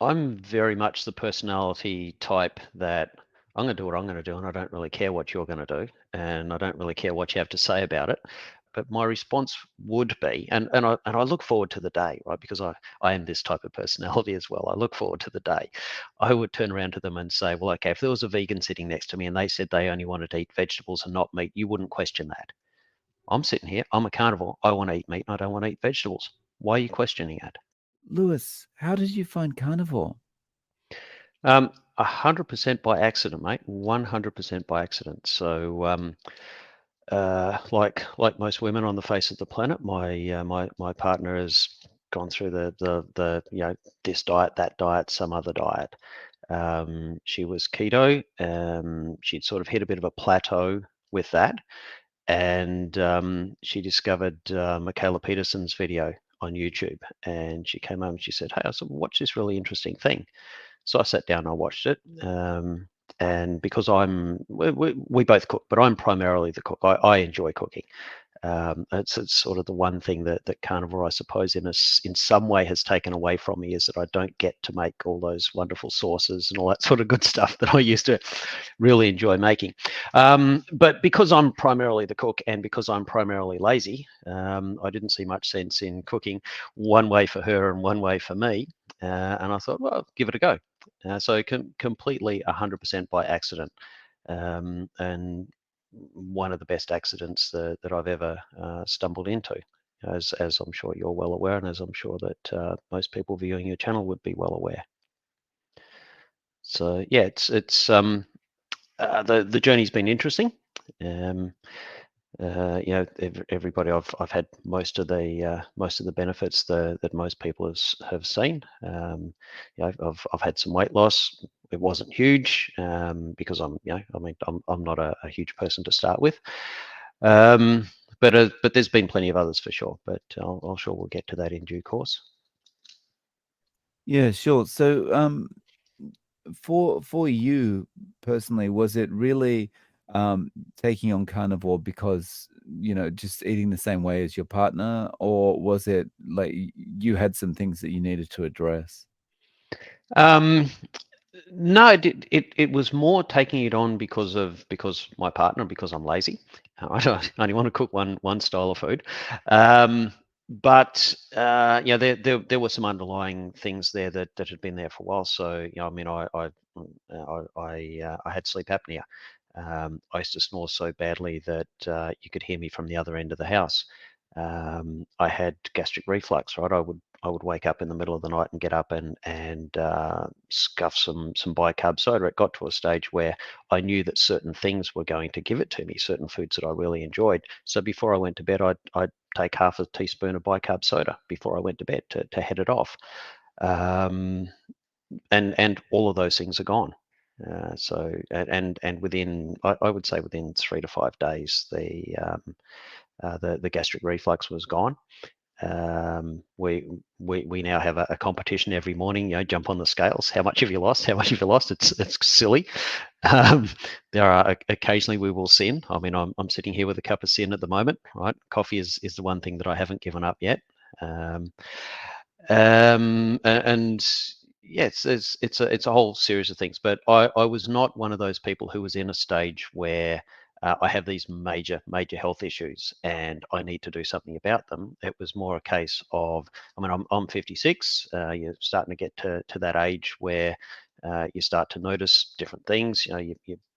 I'm very much the personality type that I'm going to do what I'm going to do, and I don't really care what you're going to do, and I don't really care what you have to say about it. But my response would be, and I look forward to the day, right? Because I am this type of personality as well. I look forward to the day. I would turn around to them and say, well, okay, if there was a vegan sitting next to me and they said they only wanted to eat vegetables and not meat, you wouldn't question that. I'm sitting here, I'm a carnivore. I want to eat meat and I don't want to eat vegetables. Why are you questioning it? Lewis, how did you find carnivore? 100% by accident, mate. 100% by accident. So, like most women on the face of the planet, my partner has gone through the this diet, that diet, some other diet. She was keto. She'd sort of hit a bit of a plateau with that, and she discovered Michaela Peterson's video on YouTube, and she came home and she said, "Hey, I said, watch this really interesting thing." So I sat down and I watched it. And because we both cook, but I'm primarily the cook. I enjoy cooking. It's sort of the one thing that carnivore, I suppose, in some way has taken away from me, is that I don't get to make all those wonderful sauces and all that sort of good stuff that I used to really enjoy making. But because I'm primarily the cook and because I'm primarily lazy, I didn't see much sense in cooking one way for her and one way for me. And I thought, well, give it a go. So completely 100% by accident. And one of the best accidents that I've ever stumbled into, as I'm sure you're well aware, and as I'm sure that most people viewing your channel would be well aware. So yeah, it's the journey's been interesting. Um, everybody, I've had most of the benefits that most people have seen. I've had some weight loss. It wasn't huge because I'm not a huge person to start with. Um, but there's been plenty of others for sure. But I'll sure we'll get to that in due course. Yeah, sure. So, for you personally, was it really taking on carnivore because just eating the same way as your partner, or was it like you had some things that you needed to address? Um, No, it was more taking it on because my partner, because I'm lazy. I only want to cook one style of food. Um, but yeah, there were some underlying things there that had been there for a while. So I mean, I had sleep apnea. I used to snore so badly that you could hear me from the other end of the house. I had gastric reflux, right? I would wake up in the middle of the night and get up and scuff some bicarb soda. It got to a stage where I knew that certain things were going to give it to me, certain foods that I really enjoyed. So before I went to bed, I'd take half a teaspoon of bicarb soda before I went to bed to head it off. Um, and all of those things are gone. And within, I would say within 3 to 5 days, the gastric reflux was gone. We now have a competition every morning. Jump on the scales. How much have you lost? How much have you lost? It's silly. Um, there are occasionally we will sin. I mean, I'm sitting here with a cup of sin at the moment. Right, coffee is the one thing that I haven't given up yet. Um, and yeah, it's a whole series of things. But I was not one of those people who was in a stage where I have these major health issues and I need to do something about them. It was more a case of, I mean, I'm 56. You're starting to get to that age where you start to notice different things. You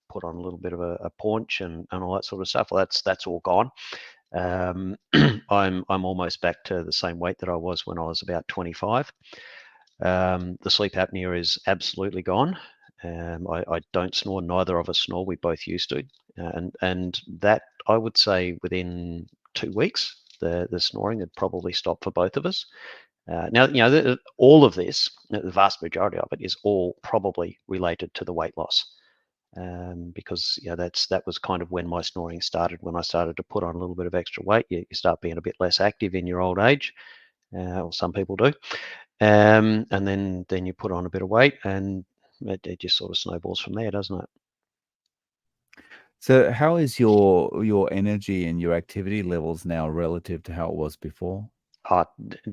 put on a little bit of a paunch and all that sort of stuff. Well, that's all gone. I'm almost back to the same weight that I was when I was about 25. The sleep apnea is absolutely gone. I don't snore. Neither of us snore. We both used to, and that I would say within 2 weeks, the snoring had probably stopped for both of us. Now, all of this, the vast majority of it, is all probably related to the weight loss. Because that was kind of when my snoring started. When I started to put on a little bit of extra weight, you start being a bit less active in your old age, or some people do, and then you put on a bit of weight, and it just sort of snowballs from there, doesn't it? So, how is your energy and your activity levels now relative to how it was before?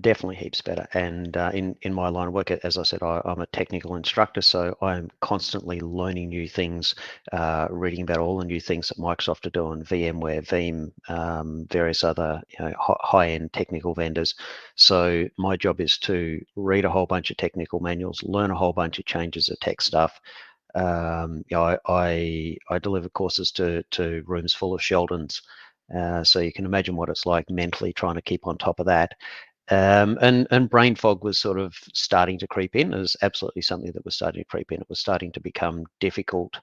Definitely heaps better. And in my line of work, as I said, I'm a technical instructor, so I'm constantly learning new things, reading about all the new things that Microsoft are doing, VMware, Veeam, various other high-end technical vendors. So my job is to read a whole bunch of technical manuals, learn a whole bunch of changes of tech stuff. I deliver courses to rooms full of Sheldons. So you can imagine what it's like mentally trying to keep on top of that. And brain fog was sort of starting to creep in. It was absolutely something that was starting to creep in. It was starting to become difficult,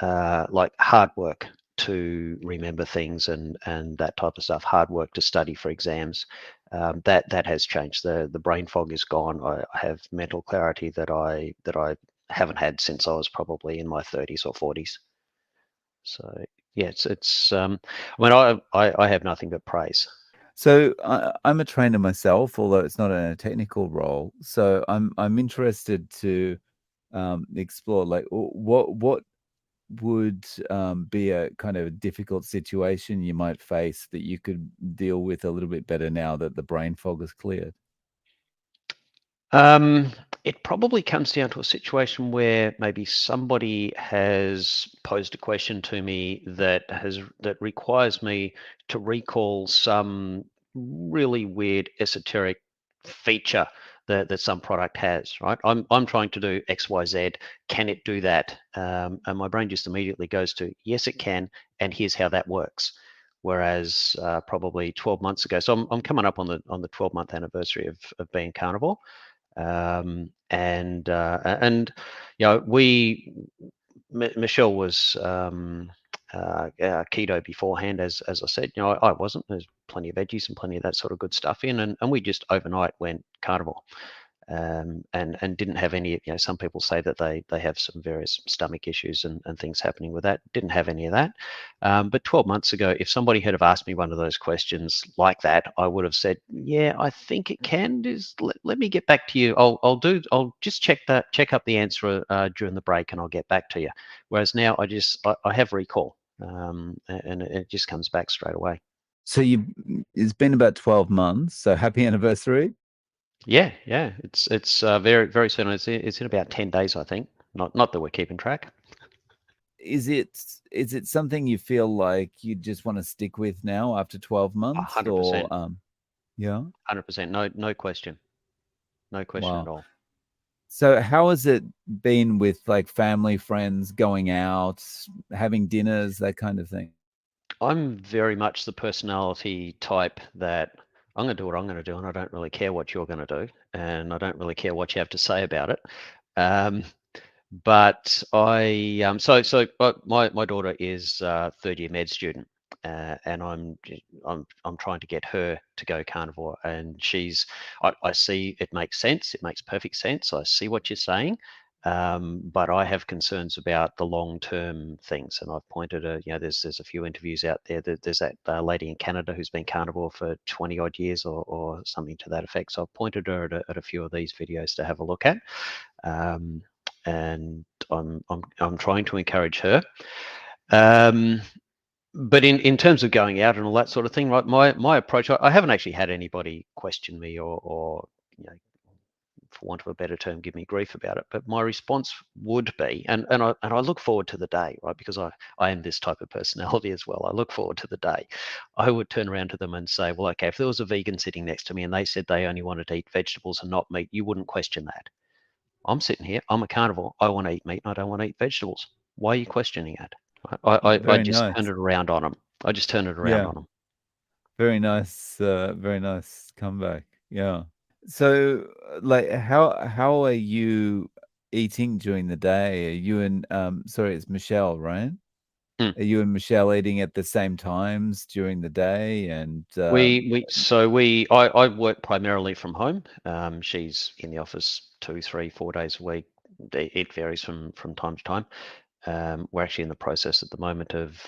like hard work to remember things and that type of stuff. Hard work to study for exams. That has changed. The brain fog is gone. I have mental clarity that I haven't had since I was probably in my 30s or 40s. So yeah, it's I mean I have nothing but praise. So I'm a trainer myself, although it's not in a technical role. So I'm interested to explore like what would be a kind of difficult situation you might face that you could deal with a little bit better now that the brain fog is cleared? Um, it probably comes down to a situation where maybe somebody has posed a question to me that requires me to recall some really weird esoteric feature that some product has, right? I'm trying to do X, Y, Z. Can it do that? And my brain just immediately goes to yes, it can, and here's how that works. Whereas probably 12 months ago, so I'm coming up on the 12-month anniversary of being carnivore. And Michelle was keto beforehand, as I said. I wasn't. There's plenty of veggies and plenty of that sort of good stuff in, and we just overnight went carnivore. And didn't have any. Some people say that they have some various stomach issues and things happening with that. Didn't have any of that. But 12 months ago, if somebody had have asked me one of those questions like that, I would have said, "Yeah, I think it can. Just let me get back to you. I'll just check up the answer during the break, and I'll get back to you." Whereas now, I have recall, and it just comes back straight away. So it's been about 12 months. So happy anniversary. Yeah, yeah. It's very very soon. It's in about 10 days, I think. Not that we're keeping track. Is it something you feel like you just want to stick with now after 12 months, hundred or percent, yeah? 100%. No question, no question at Wow. all. So how has it been with like family, friends, going out, having dinners, that kind of thing? I'm very much the personality type that I'm going to do what I'm going to do, and I don't really care what you're going to do, and I don't really care what you have to say about it. Um, But my daughter is third year med student, and I'm trying to get her to go carnivore, and I see it makes sense. It makes perfect sense. I see what you're saying, but I have concerns about the long term things, and I've pointed there's a few interviews out there. There's that lady in Canada who's been carnivore for 20 odd years or something to that effect. So I've pointed her at a few of these videos to have a look at. Um, and I'm trying to encourage her. Um, but in terms of going out and all that sort of thing, right? My approach, I haven't actually had anybody question me or for want of a better term, give me grief about it. But my response would be, and I look forward to the day, right? Because I am this type of personality as well. I look forward to the day. I would turn around to them and say, well, okay, if there was a vegan sitting next to me and they said they only wanted to eat vegetables and not meat, you wouldn't question that. I'm sitting here. I'm a carnivore. I want to eat meat. And I don't want to eat vegetables. Why are you questioning it? I Very just turned nice. it around on them. I just turned it around Yeah, on them. very nice comeback. Yeah. So, like, how are you eating during the day? Are you and sorry, it's Michelle, right? Mm. Are you and Michelle eating at the same times during the day? And I work primarily from home. She's in the office 2, 3, 4 days a week. It varies from time to time. We're actually in the process at the moment of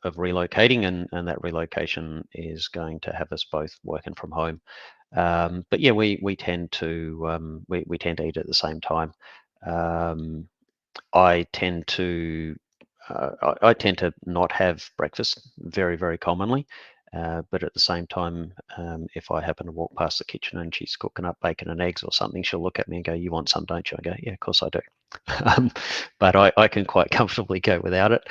relocating, and that relocation is going to have us both working from home. But yeah, we tend to eat at the same time. Um, I tend to I tend to not have breakfast very very commonly. But at the same time, if I happen to walk past the kitchen and she's cooking up bacon and eggs or something, she'll look at me and go, "You want some, don't you?" I go, "Yeah, of course I do." But I can quite comfortably go without it.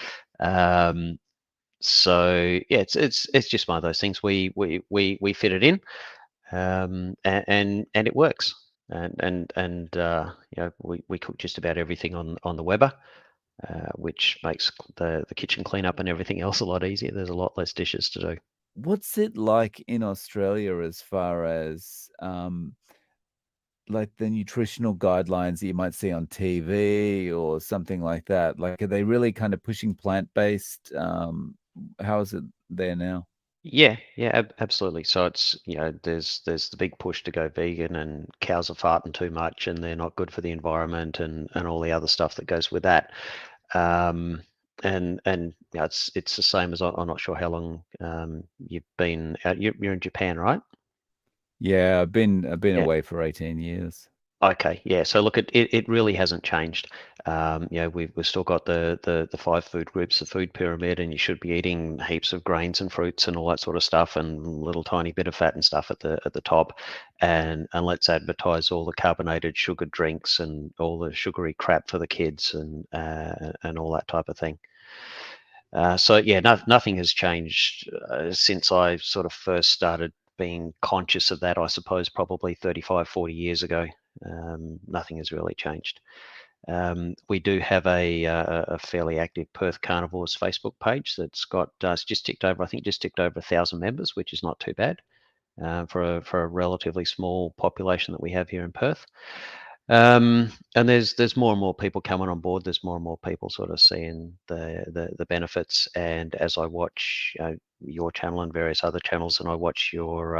So yeah, it's just one of those things. We fit it in, and it works. And we cook just about everything on the Weber, which makes the kitchen cleanup and everything else a lot easier. There's a lot less dishes to do. What's it like in Australia as far as, like, the nutritional guidelines that you might see on TV or something like that? Like, are they really kind of pushing plant-based? How is it there now? Yeah, yeah, absolutely. So it's, there's the big push to go vegan, and cows are farting too much and they're not good for the environment, and all the other stuff that goes with that. Um, and it's the same as, I'm not sure how long you've been out. You're in Japan, right? Yeah, I've been Yeah. away for 18 years. Okay, yeah. So look, it really hasn't changed. We've still got the five food groups, the food pyramid, and you should be eating heaps of grains and fruits and all that sort of stuff, and little tiny bit of fat and stuff at the top, and let's advertise all the carbonated sugar drinks and all the sugary crap for the kids, and all that type of thing. So yeah, nothing has changed since I sort of first started being conscious of that. I suppose probably 35, 40 years ago. Nothing has really changed. We do have a fairly active Perth Carnivores Facebook page that's got it's just ticked over. I think just ticked over 1,000 members, which is not too bad for a relatively small population that we have here in Perth. And there's more and more people coming on board. There's more and more people sort of seeing the benefits. And as I watch your channel and various other channels, and I watch your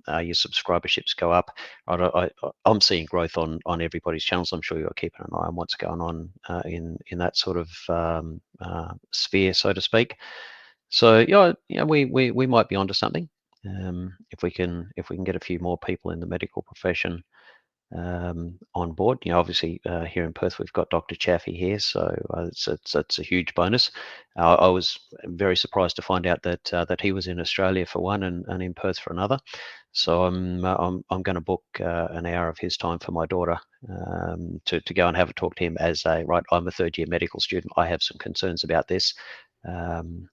subscriberships go up, I'm seeing growth on everybody's channels. I'm sure you're keeping an eye on what's going on in that sort of sphere, so to speak. So yeah, we might be onto something if we can get a few more people in the medical profession on board. Obviously here in Perth we've got Dr. Chaffee here, so it's a huge bonus. I was very surprised to find out that he was in Australia for one, and in Perth for another. So I'm going to book an hour of his time for my daughter to go and have a talk to him as right. I'm a third year medical student. I have some concerns about this. Um,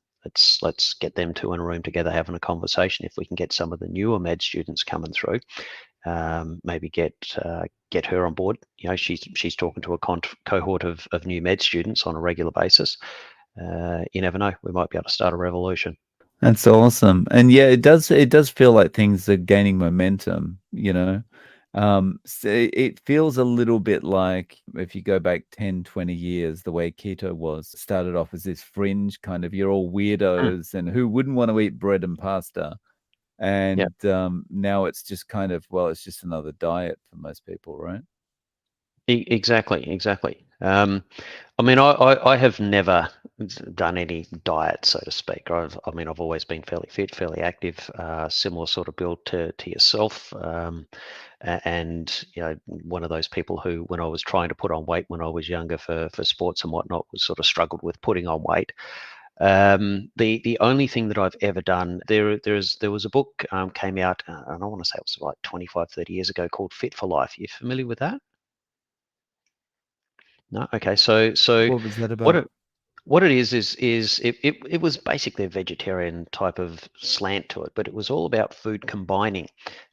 let's get them two in a room together having a conversation. If we can get some of the newer med students coming through, maybe get her on board. She's talking to a cohort of new med students on a regular basis. You never know, we might be able to start a revolution. That's awesome. And yeah, it does feel like things are gaining momentum, you know. So it feels a little bit like if you go back 10, 20 years, the way keto was started off as this fringe kind of, you're all Mm. weirdos and who wouldn't want to eat bread and pasta. Yeah, And now it's just kind of, well, it's just another diet for most people, right? exactly. I mean, I have never done any diet, so to speak. I've always been fairly fit, fairly active, similar sort of build to yourself. And one of those people who, when I was trying to put on weight when I was younger for sports and whatnot, was sort of struggled with putting on weight. The only thing that I've ever done, there was a book came out, and I want to say it was like 25, 30 years ago, called Fit for Life. You familiar with that? No? Okay. So What was that what about? it what it is it was basically a vegetarian type of slant to it, but it was all about food combining.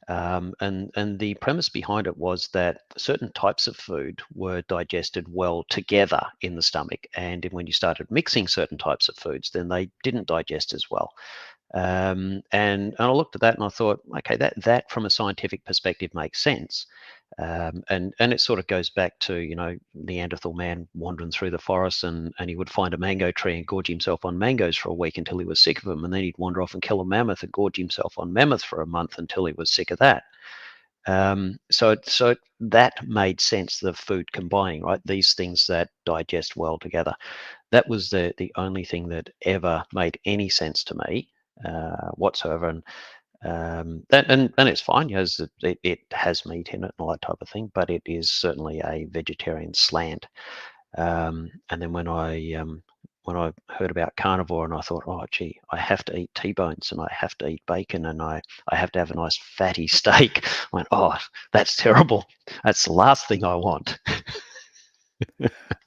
And the premise behind it was that certain types of food were digested well together in the stomach, and when you started mixing certain types of foods, then they didn't digest as well. And I looked at that and I thought, okay, that from a scientific perspective makes sense. And it sort of goes back to Neanderthal man wandering through the forest, and he would find a mango tree and gorge himself on mangoes for a week until he was sick of them, and then he'd wander off and kill a mammoth and gorge himself on mammoths for a month until he was sick of that. So that made sense. The food combining, right? These things that digest well together. That was the only thing that ever made any sense to me whatsoever. And it's fine. It has meat in it and all that type of thing, but it is certainly a vegetarian slant. And then I heard about carnivore, and I thought, oh gee, I have to eat T-bones and I have to eat bacon and I have to have a nice fatty steak. I went, oh, that's terrible. That's the last thing I want.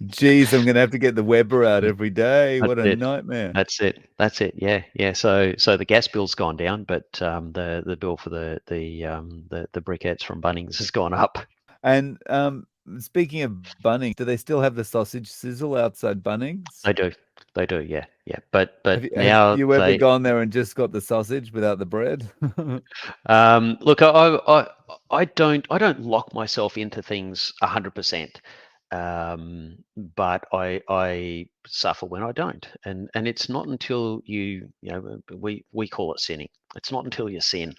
Geez, I'm gonna have to get the Weber out every day. That's What a it. nightmare. That's it. That's it. Yeah, yeah. So the gas bill's gone down, but the bill for the briquettes from Bunnings has gone up. And speaking of Bunnings, do they still have the sausage sizzle outside Bunnings? They do. Yeah, yeah. But Have now you ever they gone there and just got the sausage without the bread? look. I don't lock myself into things 100%. But I suffer when I don't, and it's not until we call it sinning. It's not until you sin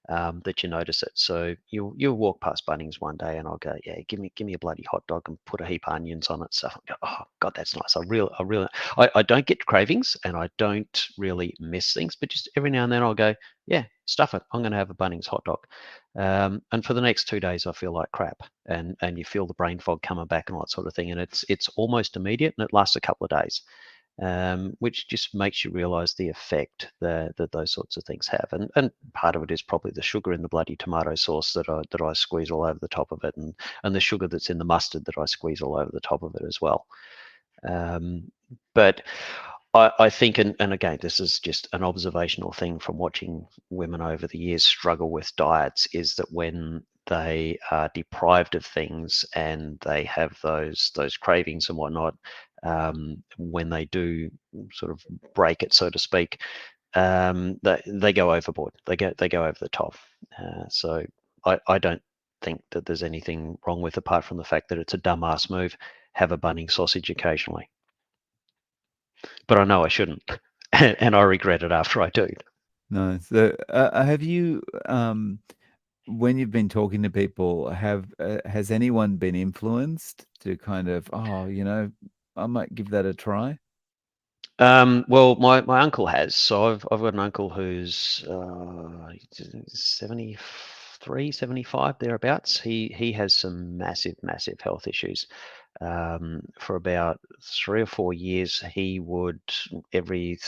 that you notice it. So you'll walk past Bunnings one day, and I'll go, yeah, give me a bloody hot dog and put a heap of onions on it. Stuff. Go, oh God, that's nice. I don't get cravings, and I don't really miss things, but just every now and then I'll go, yeah, stuff it. I'm going to have a Bunnings hot dog. And for the next 2 days, I feel like crap, and you feel the brain fog coming back and all that sort of thing, and it's almost immediate, and it lasts a couple of days, which just makes you realise the effect that those sorts of things have, and part of it is probably the sugar in the bloody tomato sauce that I squeeze all over the top of it, and the sugar that's in the mustard that I squeeze all over the top of it as well. But I think, and again, this is just an observational thing from watching women over the years struggle with diets, is that when they are deprived of things and they have those cravings and whatnot, when they do sort of break it, so to speak, they go overboard. They go over the top. So I don't think that there's anything wrong with, apart from the fact that it's a dumbass move. Have a Bunnings sausage occasionally. But I know I shouldn't, and I regret it after I do. Nice. So, have you, when you've been talking to people, has anyone been influenced to kind of, oh, I might give that a try? Well, my uncle has. So I've got an uncle who's 73, 75 thereabouts. He has some massive health issues. For about 3 or 4 years, he would every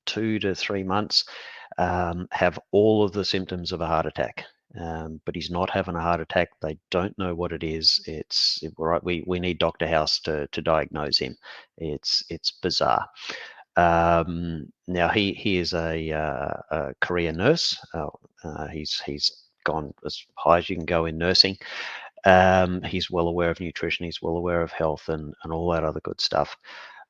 2 to 3 months have all of the symptoms of a heart attack. But he's not having a heart attack. They don't know what it is. It's right. We need Dr. House to diagnose him. It's bizarre. Now he is a career nurse. He's gone as high as you can go in nursing. He's well aware of nutrition. He's well aware of health and all that other good stuff.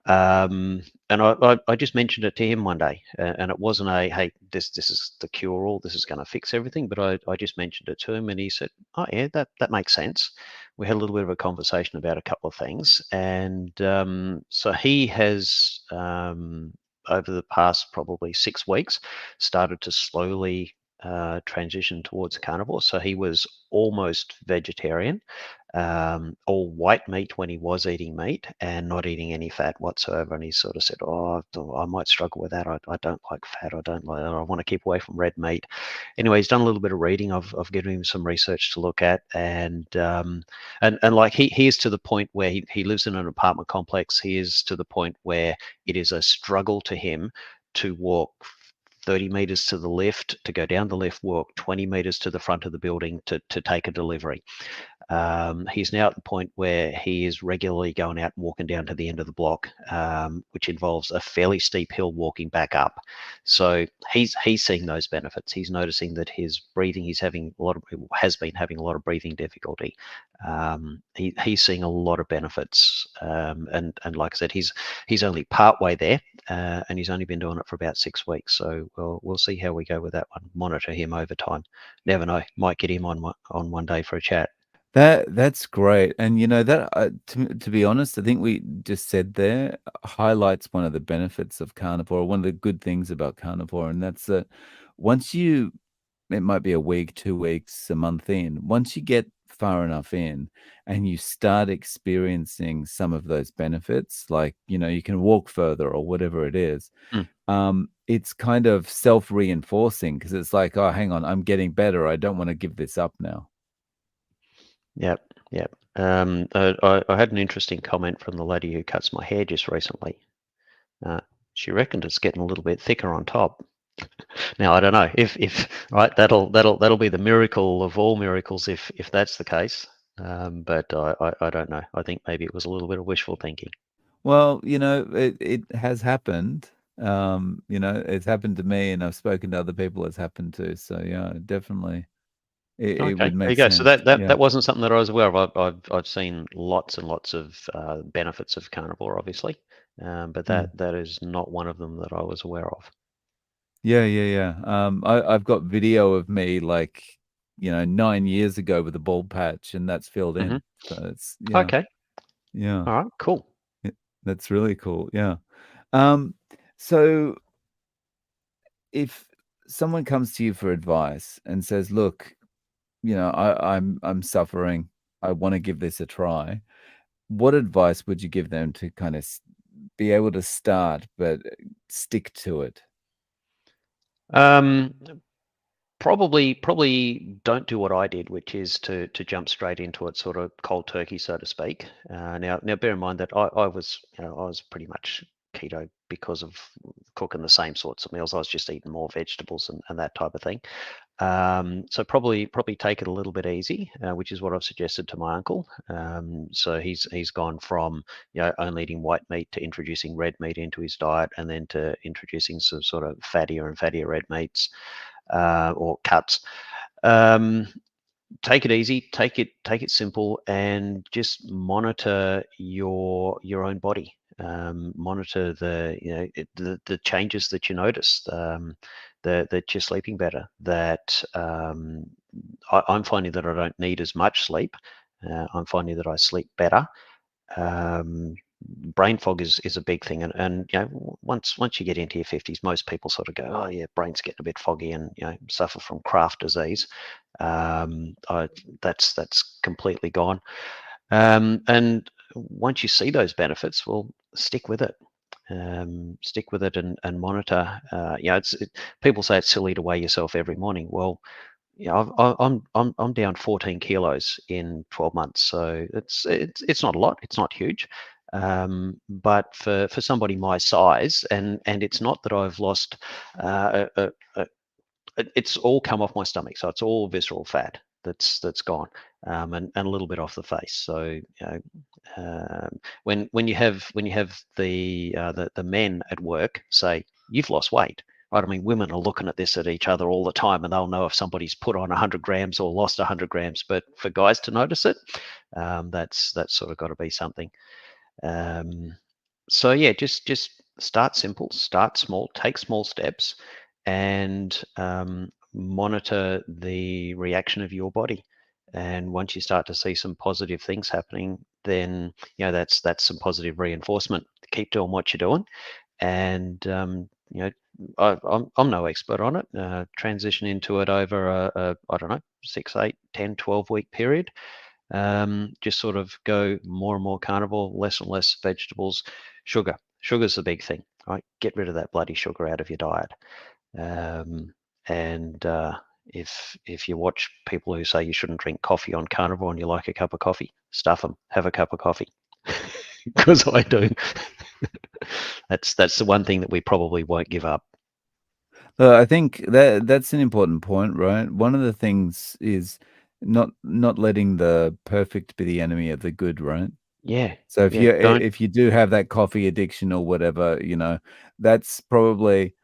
And I just mentioned it to him one day, and it wasn't a, hey, this is the cure all, this is going to fix everything. But I just mentioned it to him, and he said, oh yeah, that makes sense. We had a little bit of a conversation about a couple of things, and so he has over the past probably 6 weeks started to slowly transition towards carnivore. So he was almost vegetarian, all white meat when he was eating meat, and not eating any fat whatsoever. And he sort of said, oh, I might struggle with that. I don't like fat. I don't like that. I want to keep away from red meat. Anyway, he's done a little bit of reading. I've given him some research to look at, and like he is to the point where he lives in an apartment complex. He is to the point where it is a struggle to him to walk 30 meters to the left, to go down the left, walk 20 meters to the front of the building to take a delivery. He's now at the point where he is regularly going out and walking down to the end of the block, which involves a fairly steep hill walking back up. So he's seeing those benefits. He's noticing that his breathing, has been having a lot of breathing difficulty. He's seeing a lot of benefits, and like I said, he's only part way there, and he's only been doing it for about 6 weeks. So we'll see how we go with that one. Monitor him over time. Never know, might get him on one day for a chat. That's great. And that to be honest, I think we just said there highlights one of the benefits of carnivore, one of the good things about carnivore, and that's that once it might be a week, 2 weeks, a month in, once you get far enough in and you start experiencing some of those benefits, like, you can walk further or whatever it is, it's kind of self-reinforcing because it's like, oh, hang on, I'm getting better. I don't want to give this up now. Yep, yep. I had an interesting comment from the lady who cuts my hair just recently. She reckoned it's getting a little bit thicker on top. Now I don't know if right, that'll be the miracle of all miracles if that's the case. But I don't know. I think maybe it was a little bit of wishful thinking. Well, it has happened. It's happened to me, and I've spoken to other people it's happened to. So yeah, definitely, it Okay, would there you make go. So sense. that Yeah. wasn't something that I was aware of. I've seen lots and lots of benefits of carnivore, obviously, but Mm. that is not one of them that I was aware of. Yeah, yeah, yeah. I've got video of me like, 9 years ago with a bald patch, and that's filled Hmm. in. So it's yeah, Okay, yeah, all right, cool. that's really cool. Yeah. Um, so if someone comes to you for advice and says, "Look, I'm suffering. I want to give this a try." What advice would you give them to kind of be able to start but stick to it? Um, probably don't do what I did, which is to jump straight into it, sort of cold turkey, so to speak. Now bear in mind that I was I was pretty much keto because of cooking the same sorts of meals. I was just eating more vegetables and that type of thing. So probably take it a little bit easy, which is what I've suggested to my uncle. So he's gone from only eating white meat to introducing red meat into his diet, and then to introducing some sort of fattier and fattier red meats or cuts. Um, Take it easy, take it simple, and just monitor your own body. Monitor the changes that you notice. That you're sleeping better. That I'm finding that I don't need as much sleep. I'm finding that I sleep better. um, Brain fog is a big thing, and once you get into your 50s, most people sort of go, oh yeah, brain's getting a bit foggy, and suffer from Kraft disease. I, that's completely gone. And once you see those benefits, well, stick with it. Stick with it and monitor. People say it's silly to weigh yourself every morning. Well, I'm down 14 kilos in 12 months, so it's not a lot. It's not huge, but for somebody my size, and it's not that I've lost. It's all come off my stomach, so it's all visceral fat that's gone, and a little bit off the face. So when you have the men at work say you've lost weight, right? I mean, women are looking at this at each other all the time, and they'll know if somebody's put on 100 grams or lost 100 grams. But for guys to notice it, that's sort of got to be something. Um, so yeah, just start simple, start small, take small steps, and monitor the reaction of your body. And once you start to see some positive things happening, then that's some positive reinforcement. Keep doing what you're doing, and I'm no expert on it. Transition into it over a I don't know 6, 8, 10, 12 week period. Just sort of go more and more carnivore, less and less vegetables. Sugar's the big thing, right? Get rid of that bloody sugar out of your diet. um, and if you watch people who say you shouldn't drink coffee on carnivore and you like a cup of coffee, stuff them, have a cup of coffee. Because I do. That's the one thing that we probably won't give up. I think that's an important point, right? One of the things is not letting the perfect be the enemy of the good, right? Yeah, So yeah. Don't. if you do have that coffee addiction or whatever, that's probably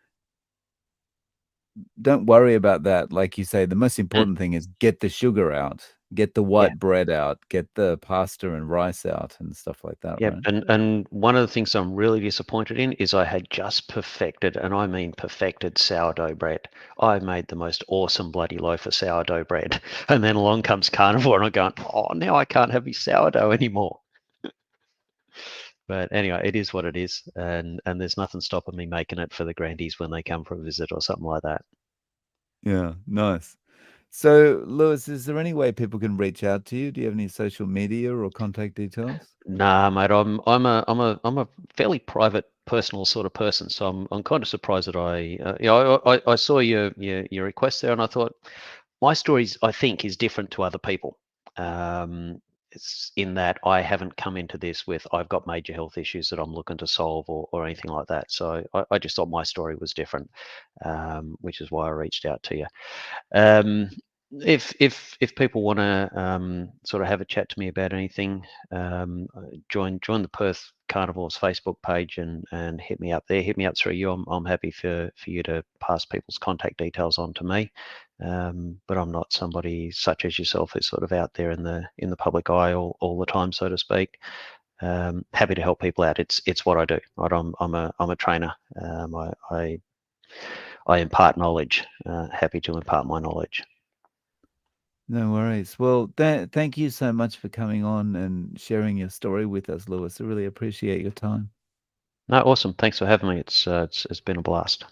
don't worry about that. Like you say, the most Mm. important thing is get the sugar out, get the Yeah. white bread out, get the pasta and rice out and stuff like that, Yeah, right? and one of the things I'm really disappointed in is I had just perfected, and I mean perfected, sourdough bread. I made the most awesome bloody loaf of sourdough bread, and then along comes carnivore, and I'm going, oh, now I can't have my sourdough anymore. But anyway, it is what it is, and there's nothing stopping me making it for the grandies when they come for a visit or something like that. Yeah, nice. So, Lewis, is there any way people can reach out to you? Do you have any social media or contact details? Nah, mate, I'm a fairly private, personal sort of person, so I'm kind of surprised that I saw your request there, and I thought my stories I think is different to other people. it's in that I haven't come into this with I've got major health issues that I'm looking to solve or anything like that. So I just thought my story was different, which is why I reached out to you. Um, if people want to sort of have a chat to me about anything, join the Perth Carnivore's Facebook page and hit me up there. Hit me up through you. I'm happy for you to pass people's contact details on to me. But I'm not somebody such as yourself who's sort of out there in the public eye all the time, so to speak. Happy to help people out. It's what I do. Right? I'm a trainer. I impart knowledge. Happy to impart my knowledge. No worries. Well, thank you so much for coming on and sharing your story with us, Lewis. I really appreciate your time. No, awesome. Thanks for having me. It's been a blast.